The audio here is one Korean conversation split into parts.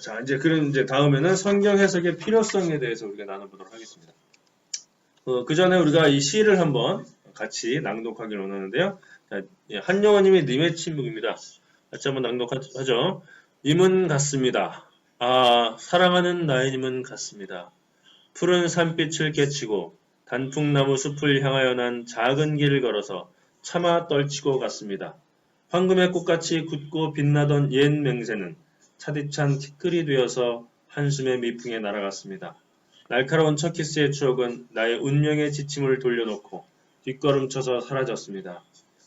자, 이제 다음에는 성경 해석의 필요성에 대해서 우리가 나눠보도록 하겠습니다. 그 전에 우리가 이 시를 한번 같이 낭독하기를 원하는데요. 자, 한영호님의 님의 침묵입니다. 같이 한번 낭독하죠. 님은 같습니다. 아, 사랑하는 나의 님은 같습니다. 푸른 산빛을 깨치고 단풍나무 숲을 향하여 난 작은 길을 걸어서 차마 떨치고 갔습니다. 황금의 꽃같이 굳고 빛나던 옛 맹세는 차디찬 티끌이 되어서 한숨의 미풍에 날아갔습니다. 날카로운 첫 키스의 추억은 나의 운명의 지침을 돌려놓고 뒷걸음쳐서 사라졌습니다.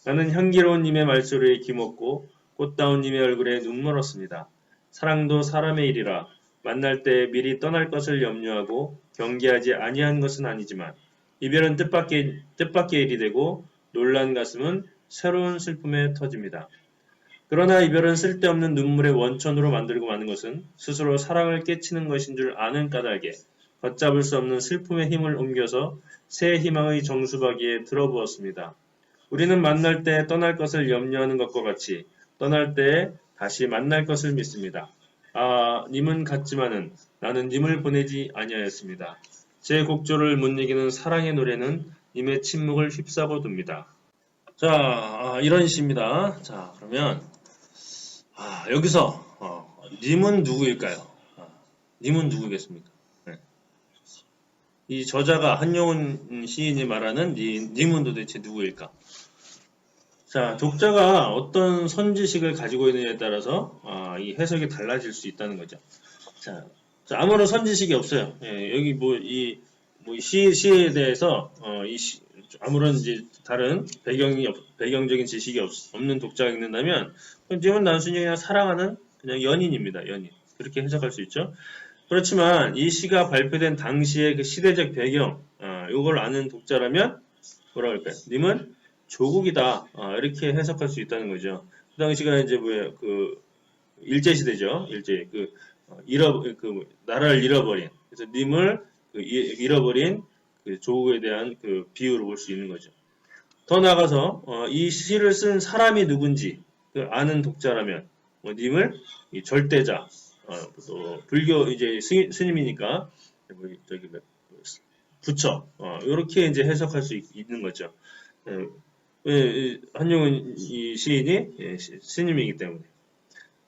나는 향기로운 님의 말소리에 기먹고 꽃다운 님의 얼굴에 눈멀었습니다. 사랑도 사람의 일이라 만날 때 미리 떠날 것을 염려하고 경계하지 아니한 것은 아니지만 이별은 뜻밖의 일이 되고 놀란 가슴은 새로운 슬픔에 터집니다. 그러나 이별은 쓸데없는 눈물의 원천으로 만들고 마는 것은 스스로 사랑을 깨치는 것인 줄 아는 까닭에 걷잡을 수 없는 슬픔의 힘을 옮겨서 새 희망의 정수박이에 들어부었습니다. 우리는 만날 때 떠날 것을 염려하는 것과 같이 떠날 때 다시 만날 것을 믿습니다. 아, 님은 같지만은 나는 님을 보내지 아니하였습니다. 제 곡조를 못 이기는 사랑의 노래는 님의 침묵을 휩싸고 둡니다. 자, 이런 시입니다. 자, 그러면 여기서 님은 누구일까요? 님은 누구겠습니까? 네. 이 저자가 한용운 시인이 말하는 님은 도대체 누구일까? 자, 독자가 어떤 선지식을 가지고 있느냐에 따라서 이 해석이 달라질 수 있다는 거죠. 자, 아무런 선지식이 없어요. 예, 여기 시에 대해서 아무런 이제 다른 배경적인 지식이 없는 독자가 읽는다면 님은 단순히 그냥 사랑하는 그냥 연인입니다. 연인. 그렇게 해석할 수 있죠. 그렇지만 이 시가 발표된 당시의 그 시대적 배경, 이걸 아는 독자라면 뭐라 그럴까요? 님은 조국이다. 이렇게 해석할 수 있다는 거죠. 그 당시가 이제 일제 시대죠. 일제 나라를 잃어버린 그래서 님을 잃어버린 그 조국에 대한 그 비유로 볼 수 있는 거죠. 더 나아가서 이 시를 쓴 사람이 누군지 아는 독자라면 님을 이 절대자, 또 불교 이제 스님이니까 부처 이렇게 이제 해석할 수 있는 거죠. 한용운 이 시인이 스님이기 때문에.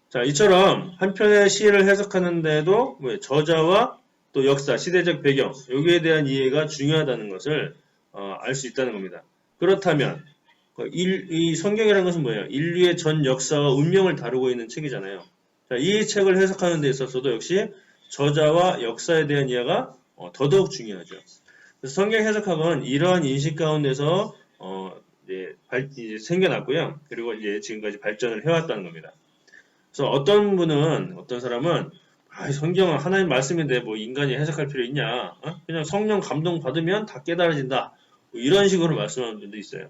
자, 이처럼 한 편의 시를 해석하는데도 저자와 또 역사, 시대적 배경, 여기에 대한 이해가 중요하다는 것을 알 수 있다는 겁니다. 그렇다면 이 성경이라는 것은 뭐예요? 인류의 전 역사와 운명을 다루고 있는 책이잖아요. 자, 이 책을 해석하는 데 있어서도 역시 저자와 역사에 대한 이해가 더더욱 중요하죠. 그래서 성경 해석학은 이러한 인식 가운데서 이제 생겨났고요. 그리고 이제 지금까지 발전을 해왔다는 겁니다. 그래서 어떤 사람은 성경은 하나님 말씀인데 뭐 인간이 해석할 필요 있냐? 그냥 성령 감동 받으면 다 깨달아진다. 뭐 이런 식으로 말씀하는 분도 있어요.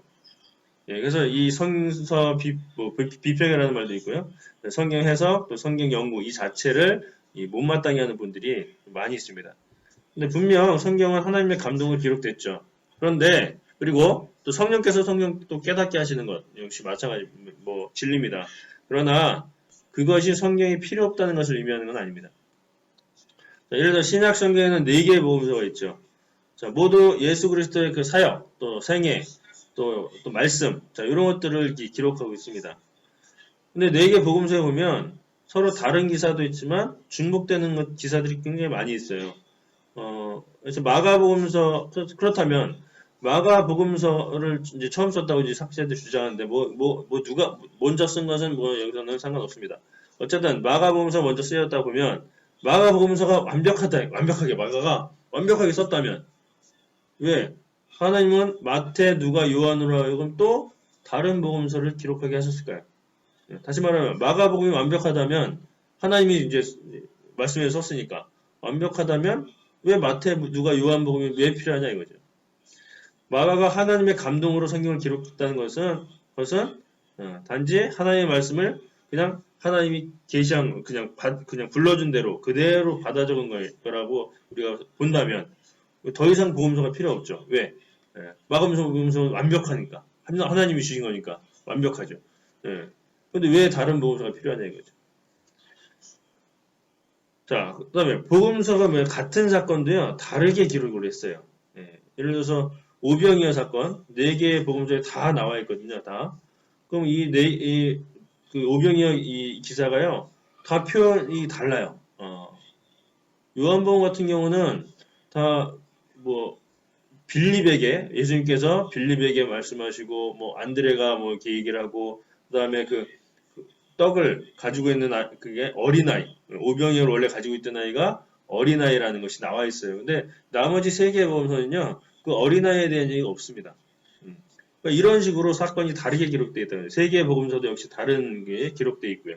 예, 그래서 이 성서 비평이라는 말도 있고요. 성경 해석, 또 성경 연구 이 자체를 못마땅해 하는 분들이 많이 있습니다. 근데 분명 성경은 하나님의 감동을 기록됐죠. 그런데 그리고 또 성령께서 성경 또 깨닫게 하시는 것 역시 마찬가지 진리입니다. 그러나 그것이 성경이 필요 없다는 것을 의미하는 건 아닙니다. 자, 예를 들어 신약 성경에는 4개의 복음서가 있죠. 자, 모두 예수 그리스도의 그 사역, 또 생애, 또 말씀, 자, 이런 것들을 기록하고 있습니다. 근데 4개 복음서에 보면 서로 다른 기사도 있지만 중복되는 기사들이 굉장히 많이 있어요. 그래서 그렇다면 마가복음서를 이제 처음 썼다고 이제 학자들이 주장하는데 누가 먼저 쓴 것은 여기서는 상관없습니다. 어쨌든 마가복음서 먼저 쓰였다 보면 마가복음서가 마가가 완벽하게 썼다면 왜 하나님은 마태, 누가, 요한으로 하여금 또 다른 복음서를 기록하게 하셨을까요? 다시 말하면 마가복음이 완벽하다면 하나님이 이제 말씀에 썼으니까 완벽하다면 왜 마태, 누가, 요한복음이 왜 필요하냐 이거죠. 마가가 하나님의 감동으로 성경을 기록했다는 것은 단지 하나님의 말씀을 그냥 하나님이 계시한 그냥 불러준 대로 그대로 받아 적은 거라고 우리가 본다면 더 이상 복음서가 필요 없죠. 왜? 복음서는 완벽하니까 하나님이 주신 거니까 완벽하죠. 그런데 왜 다른 복음서가 필요하냐 이거죠. 자, 그 다음에 복음서가 뭐 같은 사건도요, 다르게 기록을 했어요. 예, 예를 들어서 오병이어 사건, 4개의 복음서에 다 나와 있거든요, 다. 그럼 그 오병이어 이 기사가요, 다 표현이 달라요. 요한복음 같은 경우는 다 뭐 빌립에게 예수님께서 빌립에게 말씀하시고 뭐 안드레가 뭐 이렇게 얘기를 하고 그다음에 그 떡을 가지고 있는 그게 어린아이 오병이어를 원래 가지고 있던 아이가 어린아이라는 것이 나와 있어요. 근데 나머지 3개의 복음서는요 그 어린아이에 대한 얘기가 없습니다. 그러니까 이런 식으로 사건이 다르게 기록되어 있다는 거예요. 3개의 복음서도 역시 다른 게 기록되어 있고요.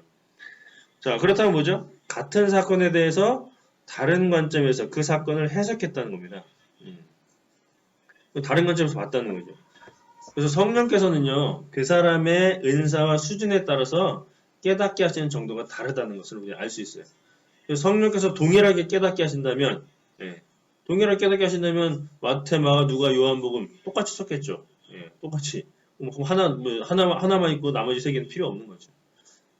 자 그렇다면 뭐죠? 같은 사건에 대해서 다른 관점에서 그 사건을 해석했다는 겁니다. 다른 관점에서 봤다는 거죠. 그래서 성령께서는요, 그 사람의 은사와 수준에 따라서 깨닫게 하시는 정도가 다르다는 것을 우리가 알 수 있어요. 그래서 성령께서 동일하게 깨닫게 하신다면, 예, 동일하게 깨닫게 하신다면, 마태, 마가, 누가, 요한복음 똑같이 썼겠죠. 예, 똑같이. 그럼 하나만 있고 나머지 3개는 필요 없는 거죠.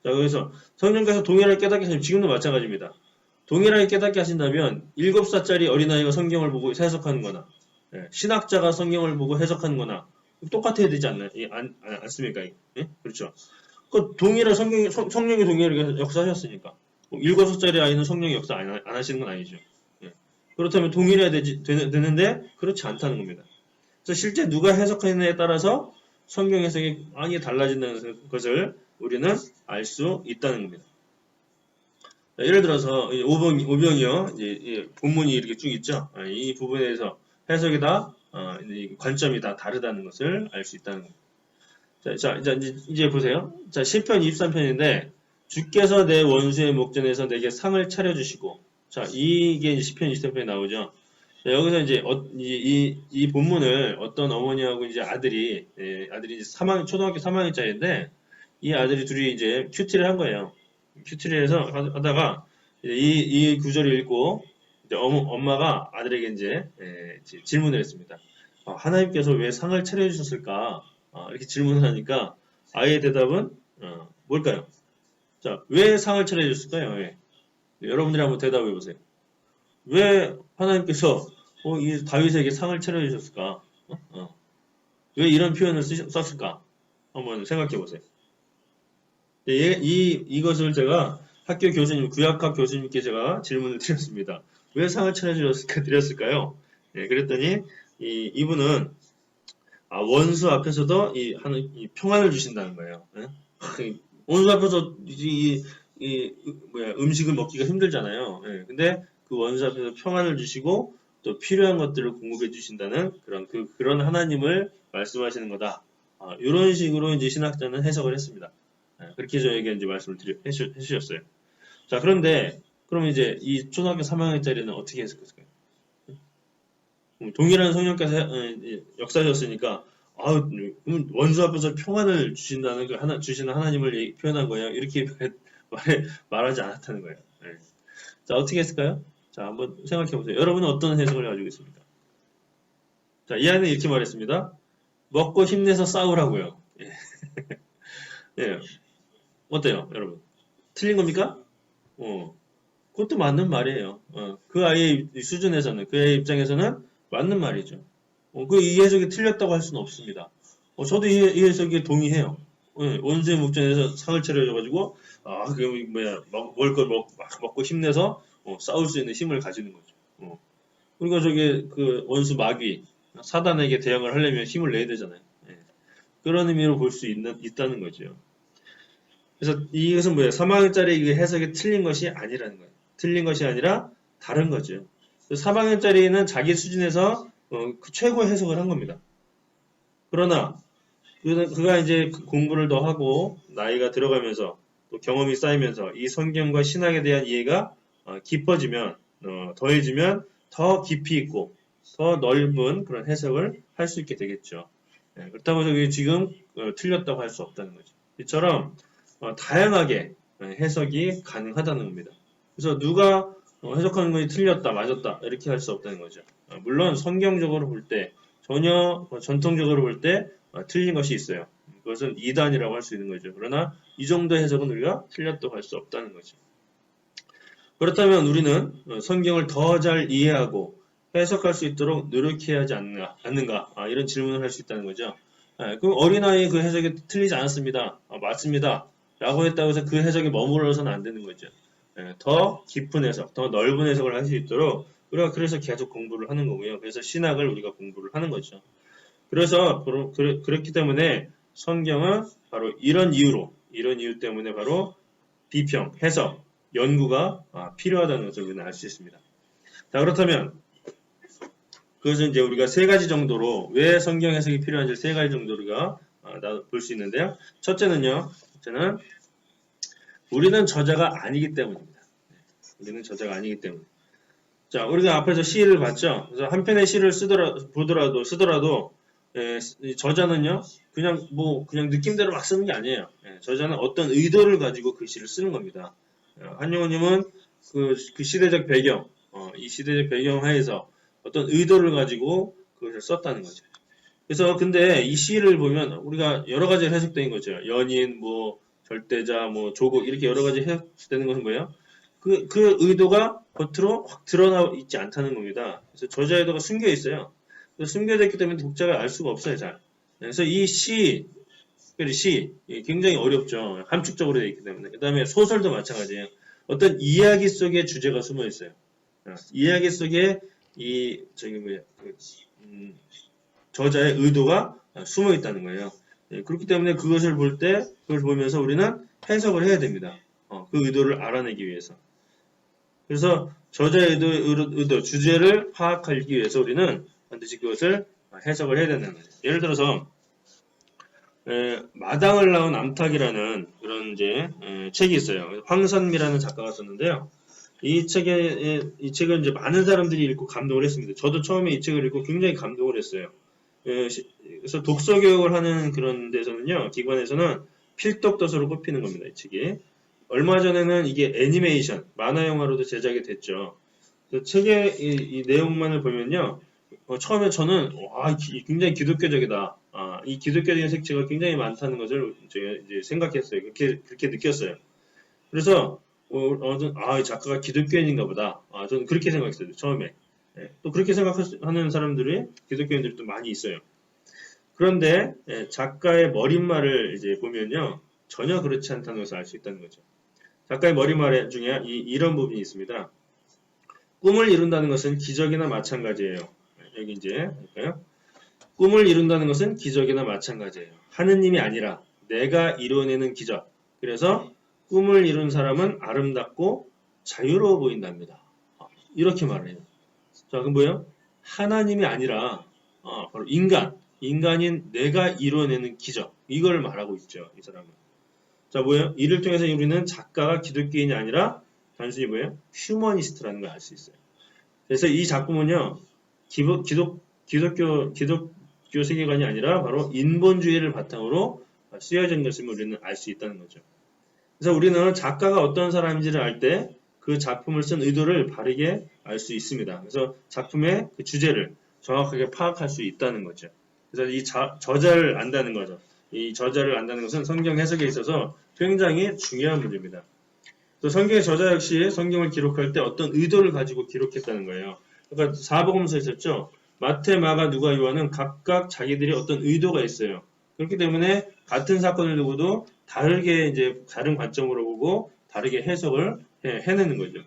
자, 그래서 성령께서 동일하게 깨닫게 하시면 지금도 마찬가지입니다. 동일하게 깨닫게 하신다면 7살짜리 어린아이가 성경을 보고 해석하는 거나 신학자가 성경을 보고 해석하는 거나 똑같아야 되지 않습니까? 예? 그렇죠. 그 동일한 성령이 동일하게 역사하셨으니까 7살짜리 아이는 성령의 역사 안 하시는 건 아니죠. 예. 그렇다면 동일해야 되는데 그렇지 않다는 겁니다. 그래서 실제 누가 해석하느냐에 따라서 성경 해석이 많이 달라진다는 것을 우리는 알 수 있다는 겁니다. 예를 들어서 오병이어 본문이 이렇게 쭉 있죠. 이 부분에 대해서 해석이 다 관점이 다 다르다는 것을 알 수 있다는 겁니다. 자, 이제 보세요. 자, 시편 23편인데 주께서 내 원수의 목전에서 내게 상을 차려주시고 자, 이게 이제 시편 23편에 나오죠. 자, 여기서 이제 이 본문을 어떤 어머니하고 이제 아들이 이제 초등학교 3학년짜리인데 이 아들이 둘이 이제 큐티를 한 거예요. 큐티를 해서 하다가 이 구절을 읽고 이제 엄마가 아들에게 이제 질문을 했습니다. 하나님께서 왜 상을 차려주셨을까? 이렇게 질문을 하니까 아이의 대답은 뭘까요? 자, 왜 상을 차려주셨을까요? 왜? 여러분들이 한번 대답해 보세요. 왜 하나님께서 이 다윗에게 상을 차려주셨을까? 왜 이런 표현을 썼을까? 한번 생각해 보세요. 이것을 제가 학교 교수님, 구약학 교수님께 제가 질문을 드렸습니다. 왜 상을 차려드렸을까요? 그랬더니 이분은 원수 앞에서도 이 평안을 주신다는 거예요. 원수 앞에서 음식을 먹기가 힘들잖아요. 근데 그 원수 앞에서 평안을 주시고 또 필요한 것들을 공급해 주신다는 그런 하나님을 말씀하시는 거다. 이런 식으로 이제 신학자는 해석을 했습니다. 그렇게 저에게 이제 말씀을 해주셨어요. 자, 그런데, 그럼 이제 이 초등학교 3학년짜리는 어떻게 해석했을까요? 동일한 성령께서 역사하셨으니까, 그럼 원수 앞에서 평안을 주신다는 주시는 하나님을 표현한 거예요. 이렇게 말하지 않았다는 거예요. 자, 어떻게 했을까요? 자, 한번 생각해 보세요. 여러분은 어떤 해석을 가지고 있습니까? 자, 이 아이는 이렇게 말했습니다. 먹고 힘내서 싸우라고요. 예. 어때요, 여러분? 틀린 겁니까? 그것도 맞는 말이에요. 그 아이의 수준에서는, 그 아이의 입장에서는 맞는 말이죠. 이 해석이 틀렸다고 할 수는 없습니다. 저도 이 해석에 동의해요. 원수의 목전에서 상을 차려줘가지고, 그게 먹을 걸 먹고 힘내서, 싸울 수 있는 힘을 가지는 거죠. 그리고 그 원수 마귀, 사단에게 대응을 하려면 힘을 내야 되잖아요. 그런 의미로 볼 수 있다는 거죠. 그래서 이것은 뭐예요? 3학년짜리 해석이 틀린 것이 아니라는 거예요. 틀린 것이 아니라 다른 거죠. 3학년짜리는 자기 수준에서 그 최고의 해석을 한 겁니다. 그러나 그가 이제 공부를 더 하고 나이가 들어가면서 또 경험이 쌓이면서 이 성경과 신학에 대한 이해가 깊어지면 더해지면 더 깊이 있고 더 넓은 그런 해석을 할 수 있게 되겠죠. 그렇다고 해서 지금 틀렸다고 할 수 없다는 거죠. 이처럼 다양하게 해석이 가능하다는 겁니다. 그래서 누가 해석하는 것이 틀렸다, 맞았다 이렇게 할 수 없다는 거죠. 물론 성경적으로 볼 때 전혀 전통적으로 볼 때 틀린 것이 있어요. 그것은 이단이라고 할 수 있는 거죠. 그러나 이 정도 해석은 우리가 틀렸다고 할 수 없다는 거죠. 그렇다면 우리는 성경을 더 잘 이해하고 해석할 수 있도록 노력해야 하지 않는가? 이런 질문을 할 수 있다는 거죠. 그럼 어린아이 그 해석이 틀리지 않았습니다. 맞습니다. 라고 했다고 해서 그 해석에 머물러서는 안 되는 거죠. 더 깊은 해석, 더 넓은 해석을 할 수 있도록 우리가 그래서 계속 공부를 하는 거고요. 그래서 신학을 우리가 공부를 하는 거죠. 그래서 그렇기 때문에 성경은 바로 이런 이유 때문에 바로 비평, 해석, 연구가 필요하다는 것을 우리는 알 수 있습니다. 자, 그렇다면 그것은 이제 우리가 세 가지 정도로 왜 성경 해석이 필요한지 세 가지 정도로 우리가 볼 수 있는데요. 첫째는 우리는 저자가 아니기 때문입니다. 우리는 저자가 아니기 때문에. 자, 우리가 앞에서 시를 봤죠. 그래서 한 편의 시를 쓰더라도 저자는요, 그냥 느낌대로 막 쓰는 게 아니에요. 저자는 어떤 의도를 가지고 그 시를 쓰는 겁니다. 한용우님은 그 시대적 배경, 이 시대적 배경 하에서 어떤 의도를 가지고 그것을 썼다는 거죠. 그래서 근데 이 시를 보면 우리가 여러 가지 해석되는 거죠. 연인, 절대자, 조국 이렇게 여러 가지 해석되는 것은 뭐예요? 그 의도가 겉으로 확 드러나 있지 않다는 겁니다. 그래서 저자 의도가 숨겨 있어요. 숨겨져 있기 때문에 독자가 알 수가 없어요, 잘. 그래서 이 특별히 시, 굉장히 어렵죠. 함축적으로 되어 있기 때문에. 그 다음에 소설도 마찬가지예요. 어떤 이야기 속에 주제가 숨어 있어요. 이야기 속에 저자의 의도가 숨어 있다는 거예요. 그렇기 때문에 그것을 그걸 보면서 우리는 해석을 해야 됩니다. 그 의도를 알아내기 위해서. 그래서 저자의 의도, 주제를 파악하기 위해서 우리는 반드시 그것을 해석을 해야 되는 거죠. 예를 들어서 마당을 낳은 암탉이라는 그런 책이 있어요. 황선미라는 작가가 썼는데요. 이 책은 이제 많은 사람들이 읽고 감동을 했습니다. 저도 처음에 이 책을 읽고 굉장히 감동을 했어요. 그래서 독서 교육을 하는 그런 데서는요, 기관에서는 필독도서로 꼽히는 겁니다. 이 책이. 얼마 전에는 이게 애니메이션, 만화 영화로도 제작이 됐죠. 책의 이 내용만을 보면요, 처음에 저는 굉장히 기독교적이다. 이 기독교적인 색채가 굉장히 많다는 것을 이제 생각했어요. 그렇게 느꼈어요. 그래서 작가가 기독교인인가 보다. 저는 그렇게 생각했어요. 처음에. 또 그렇게 생각하는 사람들이 기독교인들이 또 많이 있어요. 그런데 작가의 머릿말을 이제 보면요, 전혀 그렇지 않다는 것을 알 수 있다는 거죠. 작가의 머릿말 중에 이런 부분이 있습니다. 꿈을 이룬다는 것은 기적이나 마찬가지예요. 여기 이제 볼까요? 꿈을 이룬다는 것은 기적이나 마찬가지예요. 하느님이 아니라 내가 이뤄내는 기적. 그래서 꿈을 이룬 사람은 아름답고 자유로워 보인답니다. 이렇게 말해요. 자, 그럼 뭐예요? 하나님이 아니라 바로 인간인 내가 이뤄내는 기적. 이걸 말하고 있죠. 이 사람은. 자, 뭐예요? 이를 통해서 우리는 작가가 기독교인이 아니라 단순히 뭐예요? 휴머니스트라는 걸 알 수 있어요. 그래서 이 작품은요, 기독교 세계관이 아니라 바로 인본주의를 바탕으로 쓰여진 것임을 우리는 알 수 있다는 거죠. 그래서 우리는 작가가 어떤 사람인지를 알 때 그 작품을 쓴 의도를 바르게 알 수 있습니다. 그래서 작품의 그 주제를 정확하게 파악할 수 있다는 거죠. 그래서 이 저자를 안다는 거죠. 이 저자를 안다는 것은 성경 해석에 있어서 굉장히 중요한 문제입니다. 또 성경의 저자 역시 성경을 기록할 때 어떤 의도를 가지고 기록했다는 거예요. 그러니까 사복음서에 있었죠. 마태, 마가, 누가, 요한은 각각 자기들이 어떤 의도가 있어요. 그렇기 때문에 같은 사건을 두고도 다르게 이제 다른 관점으로 보고 다르게 해석을 해내는 거죠.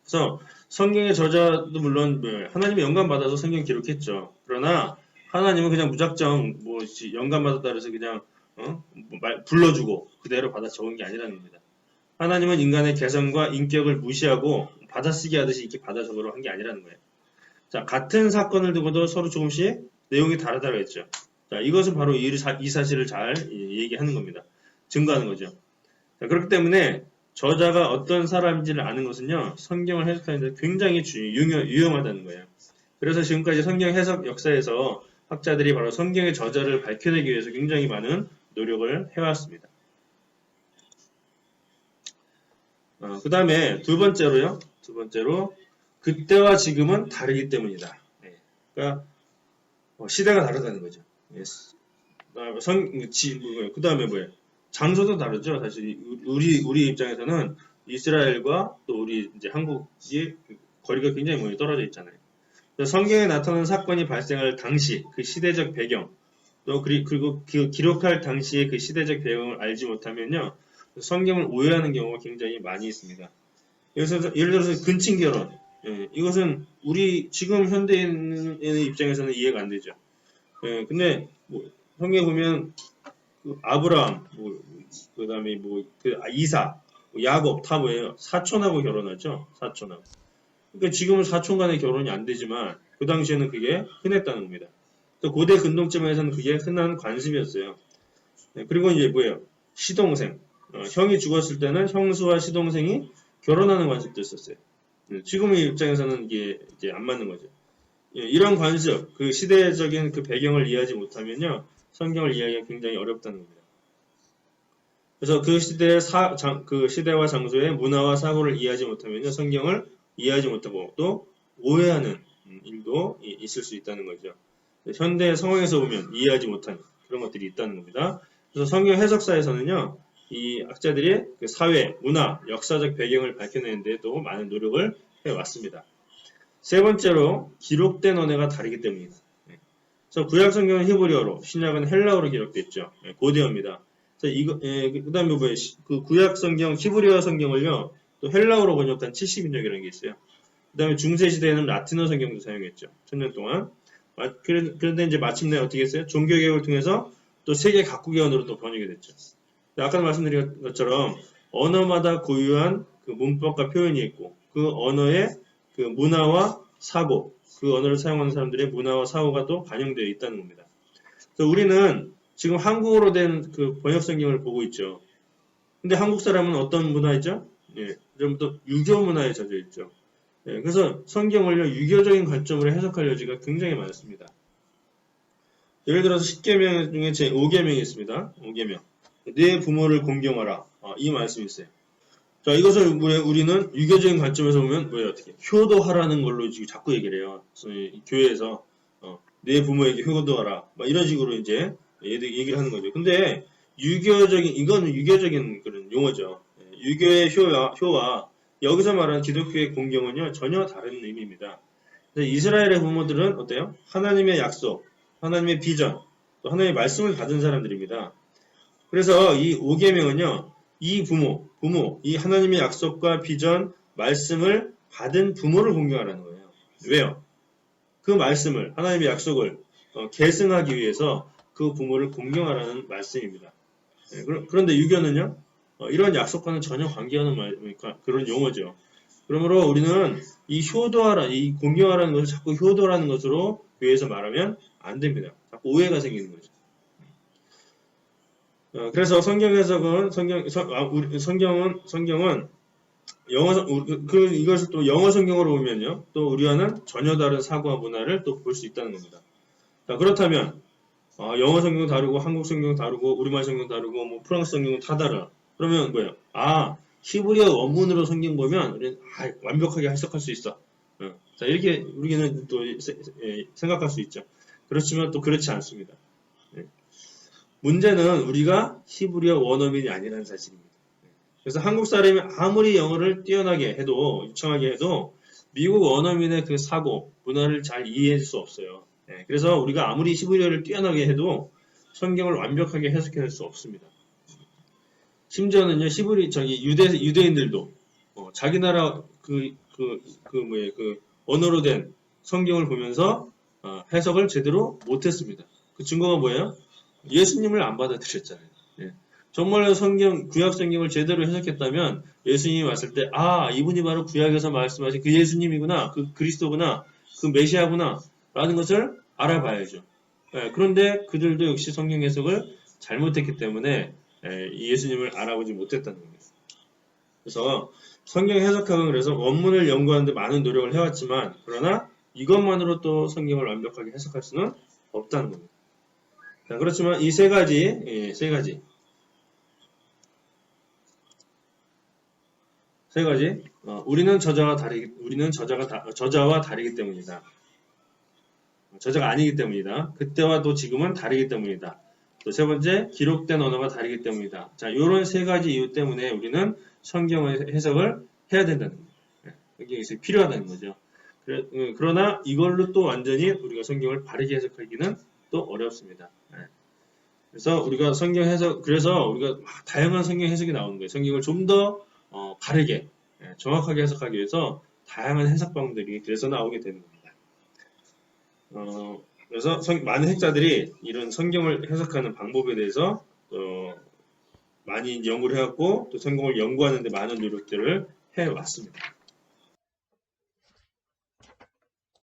그래서 성경의 저자도 물론 하나님의 영감 받아서 성경 기록했죠. 그러나 하나님은 그냥 무작정 영감 받았다 그래서 그냥 불러주고 그대로 받아 적은 게 아니라는 겁니다. 하나님은 인간의 개성과 인격을 무시하고 받아쓰기 하듯이 이렇게 받아 적으러 한 게 아니라는 거예요. 자, 같은 사건을 두고도 서로 조금씩 내용이 다르다고 했죠. 자, 이것은 바로 이 사실을 잘 얘기하는 겁니다. 증거하는 거죠. 자, 그렇기 때문에 저자가 어떤 사람인지를 아는 것은요, 성경을 해석하는 데 굉장히 유용하다는 거예요. 그래서 지금까지 성경 해석 역사에서 학자들이 바로 성경의 저자를 밝혀내기 위해서 굉장히 많은 노력을 해왔습니다. 그 다음에 두 번째로 그때와 지금은 다르기 때문이다. 그러니까 시대가 다르다는 거죠. 그 다음에 뭐예요? 장소도 다르죠. 사실 우리 입장에서는 이스라엘과 또 우리 이제 한국이 거리가 굉장히 멀리 떨어져 있잖아요. 성경에 나타나는 사건이 발생할 당시 그 시대적 배경 또 그리고 그 기록할 당시의 그 시대적 배경을 알지 못하면요 성경을 오해하는 경우가 굉장히 많이 있습니다. 예를 들어서 근친 결혼 이것은 우리 지금 현대인의 입장에서는 이해가 안 되죠. 근데 뭐 성경에 보면 그 아브라함 그다음에 이사 야곱 다 뭐예요? 사촌하고 결혼하죠. 사촌하고. 그러니까 지금은 사촌 간의 결혼이 안 되지만 그 당시에는 그게 흔했다는 겁니다. 또 고대 근동점에서는 그게 흔한 관습이었어요. 그리고 이제 뭐예요? 시동생. 형이 죽었을 때는 형수와 시동생이 결혼하는 관습도 있었어요. 지금의 입장에서는 이게 이제 안 맞는 거죠. 이런 관습, 그 시대적인 그 배경을 이해하지 못하면요, 성경을 이해하기가 굉장히 어렵다는 겁니다. 그래서 그 시대와 장소의 문화와 사고를 이해하지 못하면요, 성경을 이해하지 못하고 또 오해하는 일도 있을 수 있다는 거죠. 현대 상황에서 보면 이해하지 못한 그런 것들이 있다는 겁니다. 그래서 성경 해석사에서는요, 이 학자들이 그 사회, 문화, 역사적 배경을 밝혀내는 데도 많은 노력을 해왔습니다. 세 번째로 기록된 언어가 다르기 때문입니다. 그래서 구약 성경은 히브리어로, 신약은 헬라어로 기록됐죠. 고대어입니다. 그다음에 뭐예요? 그 구약 성경 히브리어 성경을요, 또 헬라어로 번역한 70인역이라는 게 있어요. 그다음에 중세 시대에는 라틴어 성경도 사용했죠. 1000년 동안. 그런데 이제 마침내 어떻게 했어요? 종교개혁을 통해서 또 세계 각국의 언어로 또 번역이 됐죠. 아까 말씀드린 것처럼 언어마다 고유한 그 문법과 표현이 있고 그 언어의 그 문화와 사고, 그 언어를 사용하는 사람들의 문화와 사고가 또 반영되어 있다는 겁니다. 그래서 우리는 지금 한국어로 된 그 번역 성경을 보고 있죠. 근데 한국 사람은 어떤 문화이죠? 좀부터 유교 문화에 젖어 있죠. 그래서 성경을요 유교적인 관점으로 해석할 여지가 굉장히 많습니다. 예를 들어서 10계명 중에 제 5계명이 있습니다. 5계명. 내 부모를 공경하라. 이 말씀이 있어요. 자, 이것을 우리는 유교적인 관점에서 보면 뭐예요? 어떻게 효도하라는 걸로 지금 자꾸 얘기를 해요. 교회에서 내 부모에게 효도하라. 막 이런 식으로 이제 얘기를 하는 거죠. 근데 이거는 유교적인 그런 용어죠. 유교의 효와 여기서 말하는 기독교의 공경은요 전혀 다른 의미입니다. 이스라엘의 부모들은 어때요? 하나님의 약속, 하나님의 비전, 또 하나님의 말씀을 받은 사람들입니다. 그래서 이 5계명은요, 이 부모, 이 하나님의 약속과 비전, 말씀을 받은 부모를 공경하라는 거예요. 왜요? 그 말씀을, 하나님의 약속을 계승하기 위해서 그 부모를 공경하라는 말씀입니다. 그런데 유교는요, 이런 약속과는 전혀 관계없는 그런 용어죠. 그러므로 우리는 이 효도하라, 이 공경하라는 것을 자꾸 효도라는 것으로 교회에서 말하면 안 됩니다. 자꾸 오해가 생기는 거죠. 그래서 성경 해석은 성경은 이것을 또 영어 성경으로 보면요, 또 우리와는 전혀 다른 사고와 문화를 또 볼 수 있다는 겁니다. 자, 그렇다면 영어 성경 다르고 한국 성경 다르고 우리말 성경 다르고 뭐 프랑스 성경은 다 달라. 그러면 뭐예요? 히브리어 원문으로 성경 보면 우리는 완벽하게 해석할 수 있어. 자, 이렇게 우리는 또 생각할 수 있죠. 그렇지만 또 그렇지 않습니다. 문제는 우리가 히브리어 원어민이 아니라는 사실입니다. 그래서 한국 사람이 아무리 영어를 뛰어나게 해도 유창하게 해도 미국 원어민의 그 사고, 문화를 잘 이해할 수 없어요. 그래서 우리가 아무리 히브리어를 뛰어나게 해도 성경을 완벽하게 해석할 수 없습니다. 심지어는요, 유대인들도 자기 나라 언어로 된 성경을 보면서 해석을 제대로 못했습니다. 그 증거가 뭐예요? 예수님을 안 받아들였잖아요. 정말로 구약 성경을 제대로 해석했다면 예수님이 왔을 때, 이분이 바로 구약에서 말씀하신 그 예수님이구나, 그 그리스도구나, 그 메시아구나, 라는 것을 알아봐야죠. 그런데 그들도 역시 성경 해석을 잘못했기 때문에 예수님을 알아보지 못했다는 겁니다. 그래서 성경 해석학은 그래서 원문을 연구하는데 많은 노력을 해왔지만, 그러나 이것만으로 또 성경을 완벽하게 해석할 수는 없다는 겁니다. 자, 그렇지만 이 세 가지 우리는 저자와 다르기 때문이다. 저자가 아니기 때문이다. 그때와 또 지금은 다르기 때문이다. 또 세 번째, 기록된 언어가 다르기 때문이다. 자, 이런 세 가지 이유 때문에 우리는 성경의 해석을 해야 된다는 거예요. 성경 해석이 필요하다는 거죠. 그러나 이걸로 또 완전히 우리가 성경을 바르게 해석하기는 또 어렵습니다. 그래서 우리가 성경 해석, 그래서 우리가 다양한 성경 해석이 나오는 거예요. 성경을 좀 더 바르게, 정확하게 해석하기 위해서 다양한 해석 방법들이 그래서 나오게 되는 겁니다. 그래서 많은 학자들이 이런 성경을 해석하는 방법에 대해서 많이 연구를 해왔고 또 성경을 연구하는 데 많은 노력들을 해왔습니다.